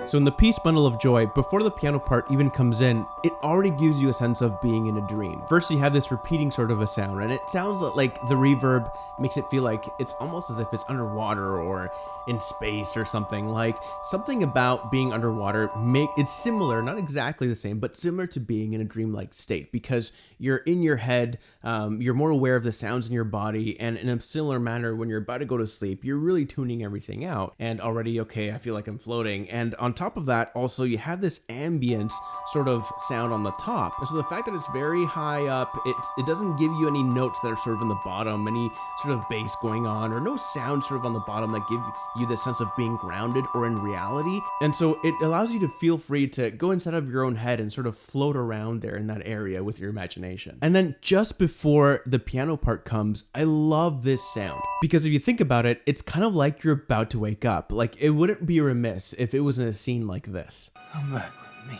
So in the piece Bundle of Joy, before the piano part even comes in, it already gives you a sense of being in a dream. First you have this repeating sort of a sound, and it sounds like the reverb makes it feel like it's almost as if it's underwater or in space or something. Like something about being underwater it's similar, not exactly the same, but similar to being in a dreamlike state, because you're in your head, you're more aware of the sounds in your body, and in a similar manner when you're about to go to sleep, you're really tuning everything out and already, okay, I feel like I'm floating. And on top of that, also you have this ambient sort of sound on the top. And so the fact that it's very high up, it doesn't give you any notes that are sort of in the bottom, any sort of bass going on, or no sound sort of on the bottom that give you this sense of being grounded or in reality. And so it allows you to feel free to go inside of your own head and sort of float around there in that area with your imagination. And then just before the piano part comes, I love this sound, because if you think about it, it's kind of like you're about to wake up. Like it wouldn't be remiss if it was in a scene like this. Come back with me.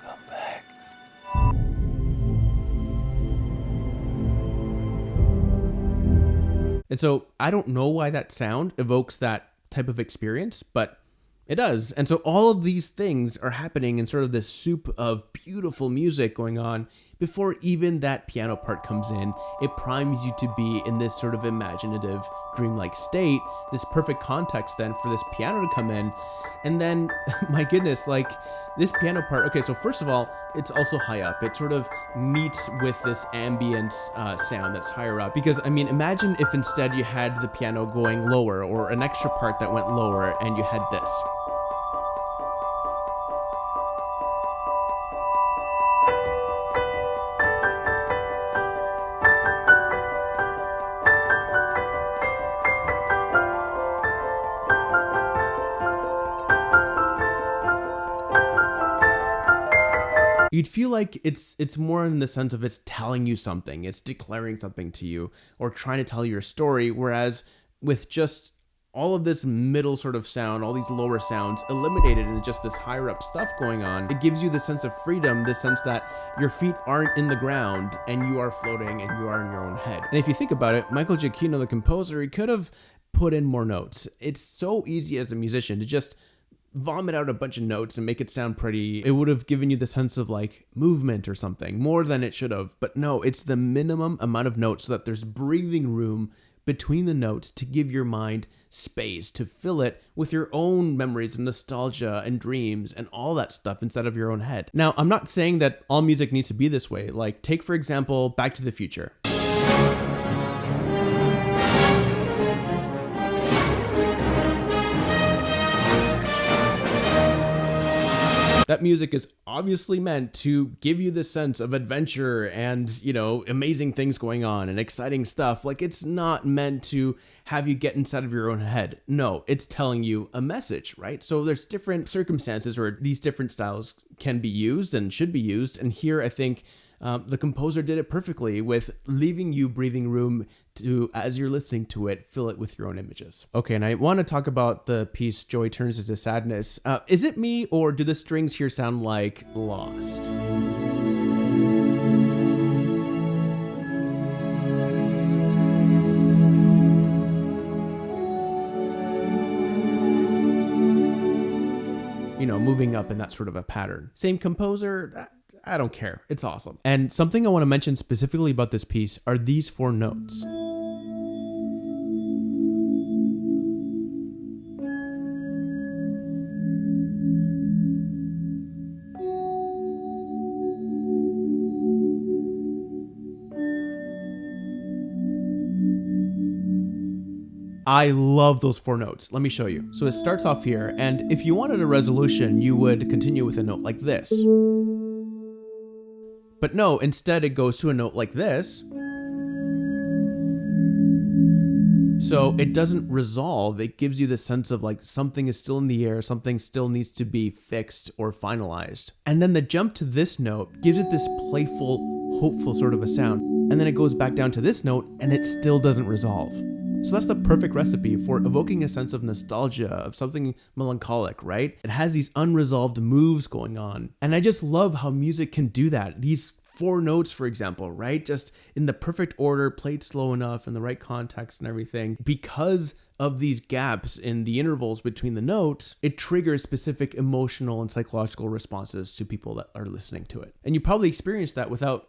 Come back. And so I don't know why that sound evokes that type of experience, but it does. And so all of these things are happening in sort of this soup of beautiful music going on before even that piano part comes in. It primes you to be in this sort of imaginative, dreamlike state, this perfect context then for this piano to come in. And then, my goodness, like this piano part, okay, so first of all, it's also high up. It sort of meets with this ambient sound that's higher up. Because, I mean, imagine if instead you had the piano going lower, or an extra part that went lower, and you had this. You'd feel like it's more in the sense of it's telling you something, it's declaring something to you, or trying to tell your story, whereas with just all of this middle sort of sound, all these lower sounds eliminated and just this higher up stuff going on, it gives you the sense of freedom, the sense that your feet aren't in the ground and you are floating and you are in your own head. And if you think about it, Michael Giacchino, the composer, he could have put in more notes. It's so easy as a musician to just vomit out a bunch of notes and make it sound pretty. It would have given you the sense of like movement or something more than it should have. But no, it's the minimum amount of notes so that there's breathing room between the notes to give your mind space to fill it with your own memories and nostalgia and dreams and all that stuff inside of your own head. Now, I'm not saying that all music needs to be this way. Like, take, for example, Back to the Future. That music is obviously meant to give you this sense of adventure and, you know, amazing things going on and exciting stuff. Like, it's not meant to have you get inside of your own head. No, it's telling you a message, right? So there's different circumstances where these different styles can be used and should be used. And here, I think the composer did it perfectly with leaving you breathing room to, as you're listening to it, fill it with your own images. Okay, and I want to talk about the piece Joy Turns into Sadness. Is it me, or do the strings here sound like Lost? You know, moving up in that sort of a pattern. Same composer, I don't care. It's awesome. And something I want to mention specifically about this piece are these 4 notes. I love those 4 notes. Let me show you. So it starts off here, and if you wanted a resolution, you would continue with a note like this. But no, instead it goes to a note like this. So it doesn't resolve. It gives you the sense of like something is still in the air, something still needs to be fixed or finalized. And then the jump to this note gives it this playful, hopeful sort of a sound. And then it goes back down to this note and it still doesn't resolve. So that's the perfect recipe for evoking a sense of nostalgia, of something melancholic, right? It has these unresolved moves going on. And I just love how music can do that. These 4 notes, for example, right? Just in the perfect order, played slow enough in the right context and everything, because of these gaps in the intervals between the notes, it triggers specific emotional and psychological responses to people that are listening to it. And you probably experienced that without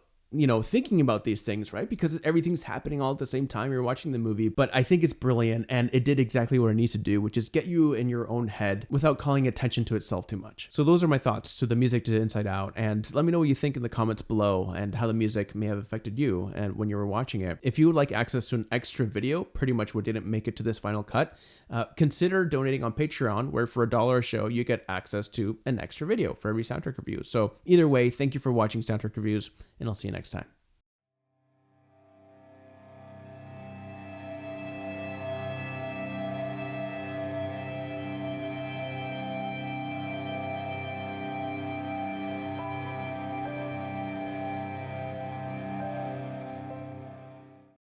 thinking about these things, right? Because everything's happening all at the same time you're watching the movie. But I think it's brilliant, and it did exactly what it needs to do, which is get you in your own head without calling attention to itself too much. So those are my thoughts to the music to Inside Out, and let me know what you think in the comments below and how the music may have affected you and when you were watching it. If you would like access to an extra video, pretty much what didn't make it to this final cut, consider donating on Patreon, where for $1 a show, you get access to an extra video for every soundtrack review. So either way, thank you for watching Soundtrack Reviews, and I'll see you next time.